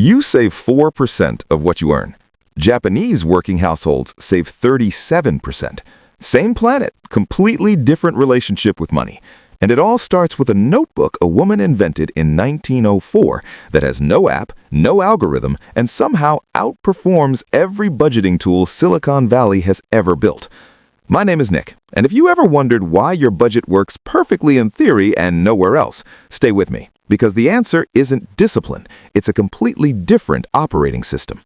You save 4% of what you earn. Japanese working households save 37%. Same planet, completely different relationship with money. And it all starts with a notebook a woman invented in 1904 that has no app, no algorithm, and somehow outperforms every budgeting tool Silicon Valley has ever built. My name is Nick, and if you ever wondered why your budget works perfectly in theory and nowhere else, stay with me, because the answer isn't discipline. It's a completely different operating system.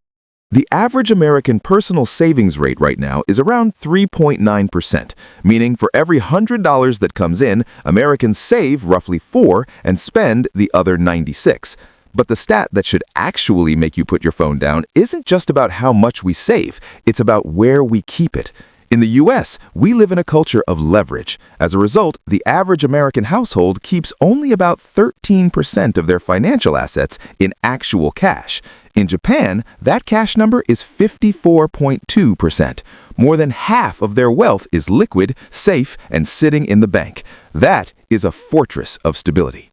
The average American personal savings rate right now is around 3.9%, meaning for every $100 that comes in, Americans save roughly 4 and spend the other 96. But the stat that should actually make you put your phone down isn't just about how much we save, it's about where we keep it. In the US, we live in a culture of leverage. As a result, the average American household keeps only about 13% of their financial assets in actual cash. In Japan, that cash number is 54.2%. More than half of their wealth is liquid, safe, and sitting in the bank. That is a fortress of stability.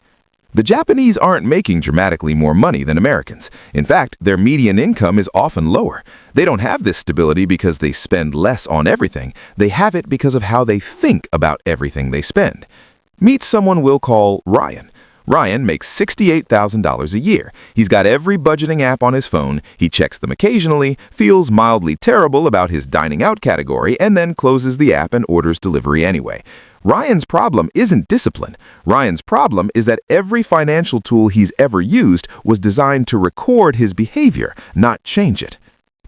The Japanese aren't making dramatically more money than Americans. In fact, their median income is often lower. They don't have this stability because they spend less on everything. They have it because of how they think about everything they spend. Meet someone we'll call Ryan. Ryan makes $68,000 a year. He's got every budgeting app on his phone. He checks them occasionally, feels mildly terrible about his dining out category, and then closes the app and orders delivery anyway. Ryan's problem isn't discipline. Ryan's problem is that every financial tool he's ever used was designed to record his behavior, not change it.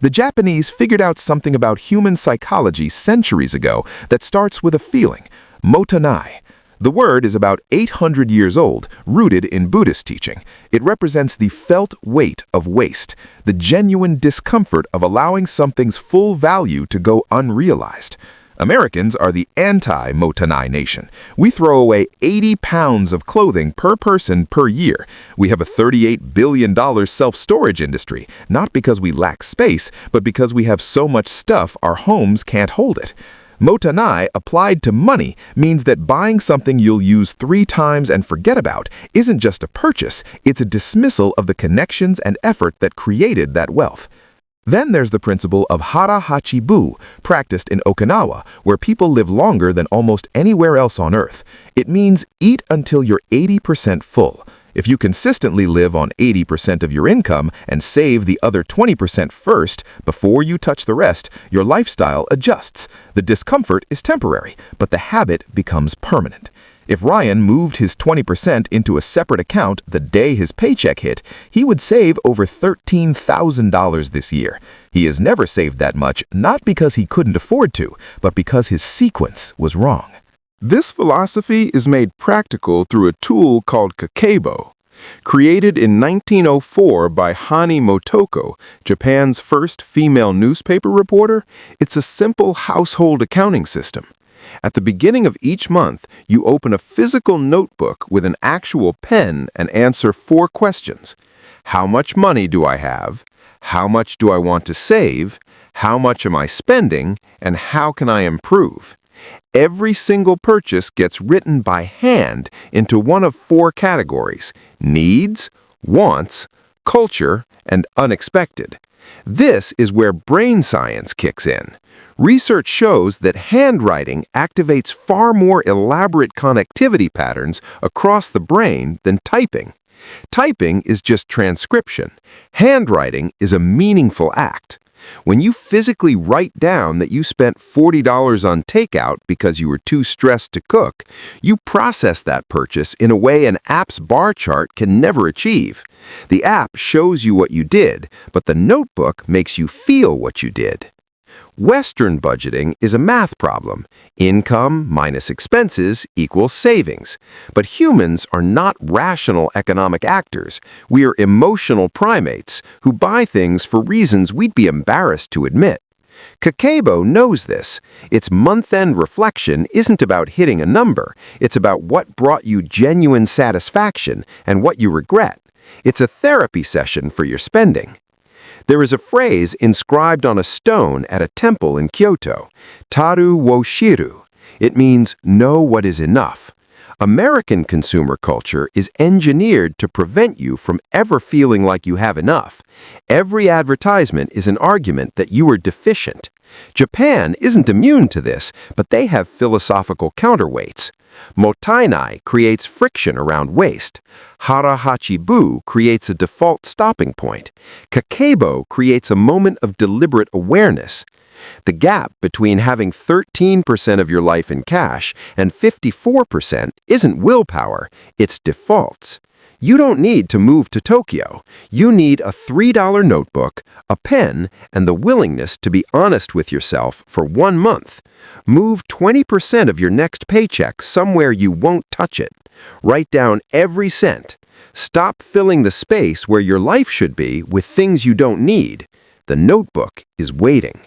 The Japanese figured out something about human psychology centuries ago that starts with a feeling, Mottainai. The word is about 800 years old, rooted in Buddhist teaching. It represents the felt weight of waste, the genuine discomfort of allowing something's full value to go unrealized. Americans are the anti-Mottainai nation. We throw away 80 pounds of clothing per person per year. We have a $38 billion self-storage industry, not because we lack space, but because we have so much stuff our homes can't hold it. Mottainai applied to money means that buying something you'll use 3 times and forget about isn't just a purchase, it's a dismissal of the connections and effort that created that wealth. Then there's the principle of Hara Hachi Bu, practiced in Okinawa, where people live longer than almost anywhere else on Earth. It means eat until you're 80% full. If you consistently live on 80% of your income and save the other 20% first, before you touch the rest, your lifestyle adjusts. The discomfort is temporary, but the habit becomes permanent. If Ryan moved his 20% into a separate account the day his paycheck hit, he would save over $13,000 this year. He has never saved that much, not because he couldn't afford to, but because his sequence was wrong. This philosophy is made practical through a tool called Kakeibo. Created in 1904 by Hani Motoko, Japan's first female newspaper reporter, it's a simple household accounting system. At the beginning of each month, you open a physical notebook with an actual pen and answer 4 questions. How much money do I have? How much do I want to save? How much am I spending? And how can I improve? Every single purchase gets written by hand into one of 4 categories: needs, wants, culture, and unexpected. This is where brain science kicks in. Research shows that handwriting activates far more elaborate connectivity patterns across the brain than typing. Typing is just transcription. Handwriting is a meaningful act. When you physically write down that you spent $40 on takeout because you were too stressed to cook, you process that purchase in a way an app's bar chart can never achieve. The app shows you what you did, but the notebook makes you feel what you did. Western budgeting is a math problem. Income minus expenses equals savings. But humans are not rational economic actors. We are emotional primates who buy things for reasons we'd be embarrassed to admit. Kakeibo knows this. Its month-end reflection isn't about hitting a number. It's about what brought you genuine satisfaction and what you regret. It's a therapy session for your spending. There is a phrase inscribed on a stone at a temple in Kyoto, Taru wo shiru. It means know what is enough. American consumer culture is engineered to prevent you from ever feeling like you have enough. Every advertisement is an argument that you are deficient. Japan isn't immune to this, but they have philosophical counterweights. Mottainai creates friction around waste. Hara Hachi Bu creates a default stopping point. Kakeibo creates a moment of deliberate awareness. The gap between having 13% of your life in cash and 54% isn't willpower, it's defaults. You don't need to move to Tokyo. You need a $3 notebook, a pen, and the willingness to be honest with yourself for 1 month. Move 20% of your next paycheck somewhere you won't touch it. Write down every cent. Stop filling the space where your life should be with things you don't need. The notebook is waiting.